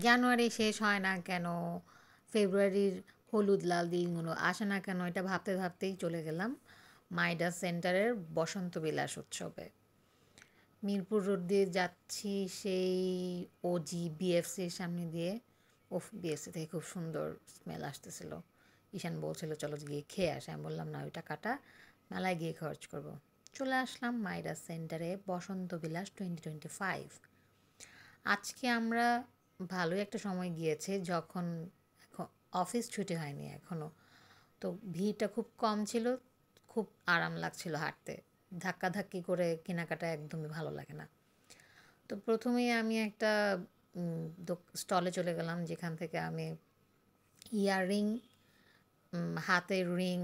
জানুয়ারি শেষ হয় না কেন, ফেব্রুয়ারির হলুদ লাল দিনগুলো আসে না কেন, এটা ভাবতে ভাবতেই চলে গেলাম মাইডাস সেন্টারের বসন্ত বিলাস উৎসবে। মিরপুর রোড দিয়ে যাচ্ছি সেই ওজি বিএফসির সামনে দিয়ে। ওফ, বিএফসি থেকে খুব সুন্দর স্মেল আসতেছিল। ঈশান বলছিল চলো গিয়ে খেয়ে আসে, আমি বললাম না, ওই টাকাটা মেলায় গিয়ে খরচ করব। চলে আসলাম মাইডাস সেন্টারে, বসন্ত বিলাস 2025। আজকে আমরা ভালোই একটা সময় গিয়েছে, যখন অফিস ছুটি হয়নি এখনও। তো ভিড়টা খুব কম ছিল, খুব আরাম লাগছিল হাঁটতে। ধাক্কাধাক্কি করে কেনাকাটা একদমই ভালো লাগে না। তো প্রথমেই আমি একটা স্টলে চলে গেলাম, যেখান থেকে আমি ইয়াররিং, হাতের রিং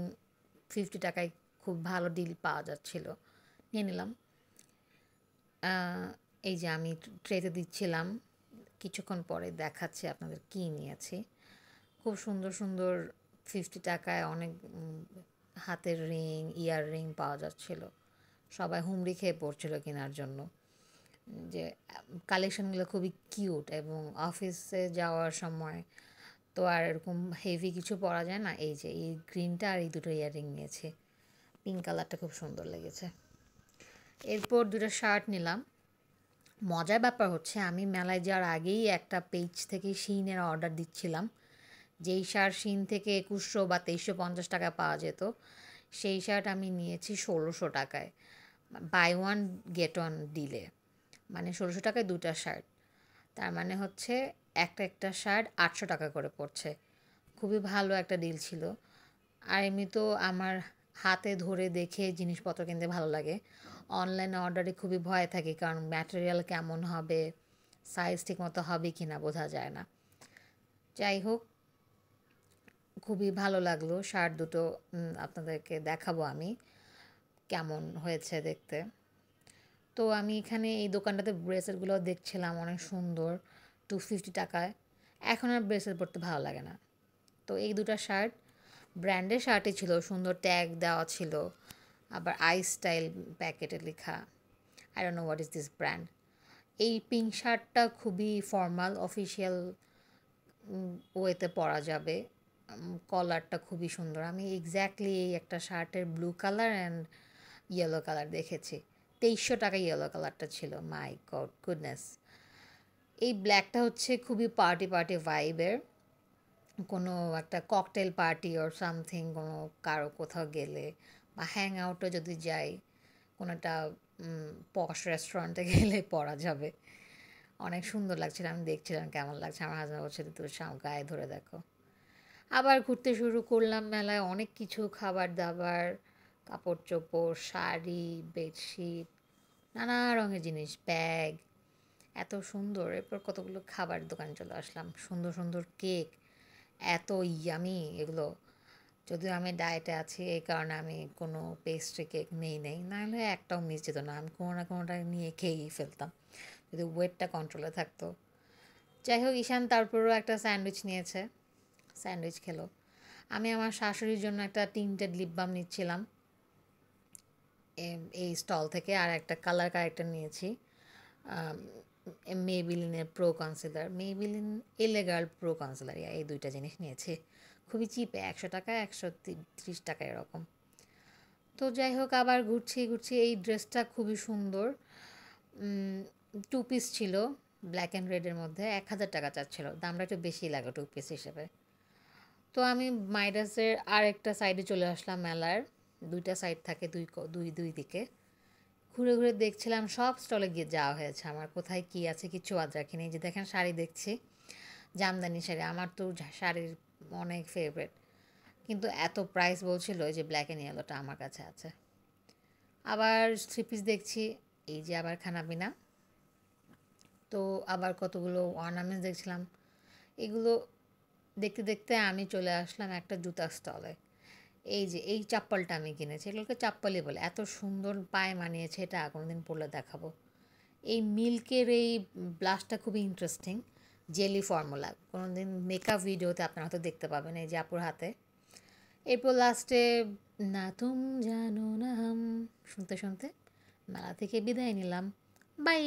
50 টাকায় খুব ভালো ডিল পাওয়া যাচ্ছিল, নিয়ে নিলাম। এই যে আমি ট্রেতে দিচ্ছিলাম, কিছুক্ষণ পরে দেখাচ্ছি আপনাদের কী নিয়েছি। খুব সুন্দর সুন্দর 50 টাকায় অনেক হাতের রিং, ইয়াররিং পাওয়া যাচ্ছিল। সবাই হুমড়ি খেয়ে পড়ছিল কেনার জন্য, যে কালেকশনগুলো খুবই কিউট, এবং অফিসে যাওয়ার সময় তো আর এরকম হেভি কিছু পরা যায় না। এই যে এই গ্রিনটা আর এই দুটো ইয়াররিং নিয়েছি, পিঙ্ক কালারটা খুব সুন্দর লেগেছে। এরপর দুটো শার্ট নিলাম। মজার ব্যাপার হচ্ছে, আমি মেলায় যাওয়ার আগেই একটা পেজ থেকে শিনের অর্ডার দিচ্ছিলাম। যেই শার্ট শিন থেকে 2100 বা 2350 টাকা পাওয়া যেত, সেই শার্ট আমি নিয়েছি 1600 টাকায়, বাই ওয়ান গেট ওয়ান ডিলে। মানে 1600 টাকায় দুটা শার্ট, তার মানে হচ্ছে একটা একটা শার্ট 800 টাকা করে পড়ছে। খুবই ভালো একটা ডিল ছিল। আর এমনি তো আমার হাতে ধরে দেখে জিনিসপত্র কিনতে ভালো লাগে। অনলাইনে অর্ডারে খুবই ভয় থাকে, কারণ ম্যাটেরিয়াল কেমন হবে, সাইজ ঠিকমতো হবে কি না বোঝা যায় না। যাই হোক, খুবই ভালো লাগলো শার্ট দুটো। আপনাদেরকে দেখাবো আমি কেমন হয়েছে দেখতে। তো আমি এখানে এই দোকানটাতে ব্রেসলেটগুলো দেখছিলাম, অনেক সুন্দর, 250 টাকায়। এখন আর ব্রেসলেট পরতে ভালো লাগে না। তো এই দুটো শার্ট ব্র্যান্ডের শার্টই ছিল, সুন্দর ট্যাগ দেওয়া ছিল, আবার আই স্টাইল প্যাকেটে লেখা। I don't know what is this brand. এই পিঙ্ক শার্টটা খুবই ফর্মাল, অফিসিয়াল ওয়েতে পরা যাবে। কলারটা খুবই সুন্দর। আমি এক্স্যাক্টলি এই একটা শার্টের blue colour and yellow colour দেখেছি, 2300 টাকা ইয়েলো কালারটা ছিল। মাই গড গুডনেস। এই ব্ল্যাকটা হচ্ছে খুবই পার্টি পার্টি ভাইবের, কোনো একটা ককটেল পার্টি ওর সামথিং, কোনো কারো কোথাও গেলে বা হ্যাং আউটে যদি যাই, কোনো একটা পশ রেস্টুরেন্টে গেলে পরা যাবে। অনেক সুন্দর লাগছিল, আমি দেখছিলাম কেমন লাগছে। আমার হাজব্যান্ড বলছে তোর গায়ে ধরে দেখো। আবার ঘুরতে শুরু করলাম মেলায়, অনেক কিছু খাবার দাবার, কাপড় চোপড়, শাড়ি, বেডশিট, নানা রঙের জিনিস, ব্যাগ, এত সুন্দর। এরপর কতগুলো খাবার দোকানে চলে আসলাম, সুন্দর সুন্দর কেক, এত ইয়ামি এগুলো। যদিও আমি ডায়েটে আছি, এই কারণে আমি কোনো পেস্ট্রি কেক নেই, নাহলে একটাও মিস যেত না, আমি কোনো না কোনোটা নিয়ে খেয়েই ফেলতাম যদি ওয়েটটা কন্ট্রোলে থাকতো। যাই হোক, ঈশান তারপরেও একটা স্যান্ডউইচ নিয়েছে, স্যান্ডউইচ খেলো। আমি আমার শাশুড়ির জন্য একটা টিন্টেড লিপ বাম নিচ্ছিলাম এই স্টল থেকে, আর একটা কালার কারেক্টার নিয়েছি, মেবিলিনের প্রো কনসিলার, মেবিলিন এলেগার্ল প্রো কনসিলার, এই দুইটা জিনিস নিয়েছি। খুবই চিপে, 100 টাকা, 130 টাকা এরকম। তো যাই হোক, আবার ঘুরছি ঘুরছি। এই ড্রেসটা খুবই সুন্দর, 2 পিস ছিল, ব্ল্যাক অ্যান্ড রেডের মধ্যে, 1000 টাকা চাচ্ছিল, দামটা একটু বেশি লাগে 2 পিস হিসেবে। তো আমি মাইডাসের আর একটা সাইডে চলে আসলাম মেলার। দুইটা সাইড থাকে, দুই দুই দিকে ঘুরে ঘুরে দেখছিলাম। সব স্টলে গিয়ে যাওয়া হয়েছে আমার, কোথায় কী আছে কিছু বাদ রাখিনি। যে দেখেন শাড়ি দেখছি, জামদানি শাড়ি, আমার তো শাড়ির অনেক ফেভারেট, কিন্তু এত প্রাইস বলছিল যে ব্ল্যাক অ্যান্ড ইয়েলোটা আমার কাছে আছে। আবার 3 পিস দেখছি, এই যে আবার খানাপিনা। তো আবার কতগুলো অর্নামেন্টস দেখছিলাম। এগুলো দেখতে দেখতে আমি চলে আসলাম একটা জুতার স্টলে। এই যে এই চাপ্পলটা আমি কিনেছি, এগুলোকে চাপ্পলই বলে, এত সুন্দর পায়ে মানিয়েছে, এটা কোনো দিন পরলে দেখাবো। এই মিল্কের এই ব্লাশটা খুবই ইন্টারেস্টিং, জেলি ফর্মুলা, কোনো দিন মেকআপ ভিডিওতে আপনারা হয়তো দেখতে পাবেন, এই যে আপুর হাতে। এরপর লাস্টে না তুম জানো না হাম শুনতে শুনতে মেলা থেকে বিদায় নিলাম। বাই।